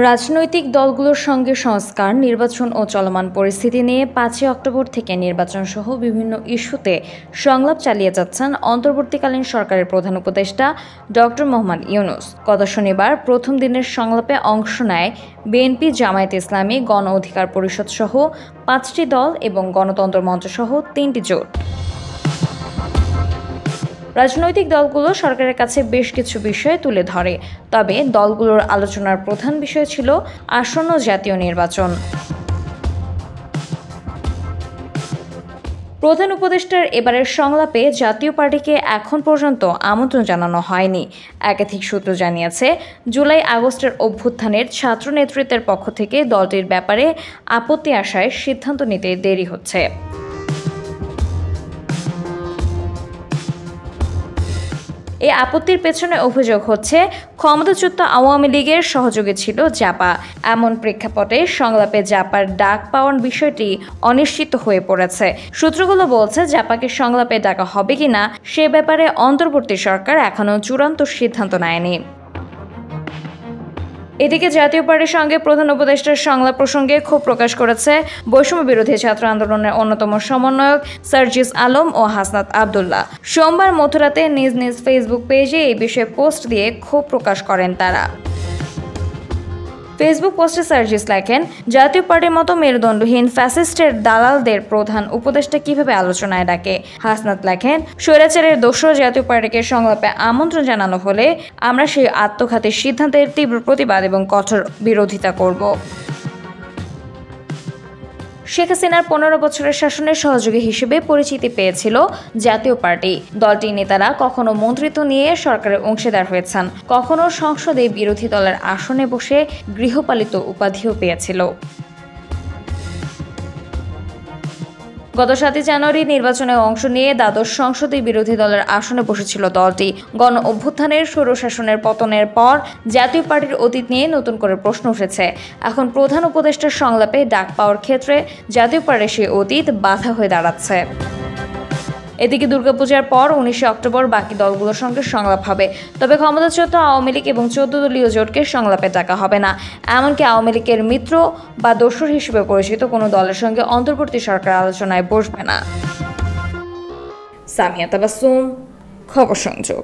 রাজনৈতিক দলগুলোর সঙ্গে সংস্কার, নির্বাচন ও চলমান পরিস্থিতি নিয়ে ৫ই অক্টোবর থেকে নির্বাচনসহ বিভিন্ন ইস্যুতে সংলাপ চালিয়ে যাচ্ছেন অন্তর্বর্তীকালীন সরকারের প্রধান উপদেষ্টা ডক্টর মোহাম্মদ ইউনূস। গত শনিবার প্রথম দিনের সংলাপে অংশ নেয় বিএনপি, জামায়াতে ইসলামী, গণ অধিকার পরিষদ সহ ৫টি দল এবং গণতন্ত্র মঞ্চ সহ ৩টি জোট। রাজনৈতিক দলগুলো সরকারের কাছে বেশ কিছু বিষয় তুলে ধরে, তবে দলগুলোর আলোচনার প্রধান বিষয় ছিল আসন্ন জাতীয় নির্বাচন। প্রধান উপদেষ্টার এবারের সংলাপে জাতীয় পার্টিকে এখন পর্যন্ত আমন্ত্রণ জানানো হয়নি। একাধিক সূত্র জানিয়েছে, জুলাই-আগস্টের অভ্যুত্থানের ছাত্র নেতৃত্বের পক্ষ থেকে দলটির ব্যাপারে আপত্তি আসায় সিদ্ধান্ত নিতে দেরি হচ্ছে। এই আপত্তির পেছনে অভিযোগ হচ্ছে ক্ষমতাচ্যুত আওয়ামী লীগের সহযোগী ছিল জাপা। এমন প্রেক্ষাপটে সংলাপে জাপার ডাক পাওয়ার বিষয়টি অনিশ্চিত হয়ে পড়েছে। সূত্রগুলো বলছে, জাপাকে সংলাপে ডাকা হবে কিনা সে ব্যাপারে অন্তর্বর্তী সরকার এখনও চূড়ান্ত সিদ্ধান্ত নেয়নি। এদিকে জাতীয় পার্টির সঙ্গে প্রধান উপদেষ্টার সংলাপ প্রসঙ্গে ক্ষোভ প্রকাশ করেছে বৈষম্য বিরোধী ছাত্র আন্দোলনের অন্যতম সমন্বয়ক সার্জিস আলম ও হাসনাত আবদুল্লাহ। সোমবার মধ্যরাতে নিজ নিজ ফেসবুক পেজে এই বিষয়ে পোস্ট দিয়ে ক্ষোভ প্রকাশ করেন তারা। ফেসবুক পোস্টে সার্জিস লেখেন, জাতীয় পার্টির মতো মেরুদণ্ডহীন ফ্যাসিস্টের দালালদের প্রধান উপদেষ্টা কিভাবে আলোচনায় ডাকে। হাসনাত লেখেন, স্বৈরাচারের দোসর জাতীয় পার্টিকে সংলাপে আমন্ত্রণ জানানো হলে আমরা সেই আত্মঘাতী সিদ্ধান্তের তীব্র প্রতিবাদ এবং কঠোর বিরোধিতা করব। শেখ হাসিনার ১৫ বছরের শাসনের সহযোগী হিসেবে পরিচিতি পেয়েছিল জাতীয় পার্টি। দলটির নেতারা কখনো মন্ত্রিত্ব নিয়ে সরকারের অংশীদার হয়েছেন, কখনো সংসদে বিরোধী দলের আসনে বসে গৃহপালিত উপাধিও পেয়েছিল। গত ৭ই জানুয়ারি নির্বাচনে অংশ নিয়ে দ্বাদশ সংসদে বিরোধী দলের আসনে বসেছিল দলটি। গণ অভ্যুত্থানের স্বৈরশাসনের পতনের পর জাতীয় পার্টির অতীত নিয়ে নতুন করে প্রশ্ন উঠেছে। এখন প্রধান উপদেষ্টার সংলাপে ডাক পাওয়ার ক্ষেত্রে জাতীয় পার্টির সেই অতীত বাধা হয়ে দাঁড়াচ্ছে। এদিকে দুর্গাপূজার পর ১৯ অক্টোবর বাকি দলগুলোর সঙ্গে সংলাপ হবে, তবে ক্ষমতাচ্যুত আওয়ামী লীগ এবং ১৪ দলীয় জোটকে সংলাপে ডাকা হবে না। এমনকি আওয়ামী লীগের মিত্র বা দোসর হিসেবে পরিচিত কোনো দলের সঙ্গে অন্তর্বর্তী সরকার আলোচনায় বসবে না। সামিয়া তাবাসসুম, খবর সংযোগ।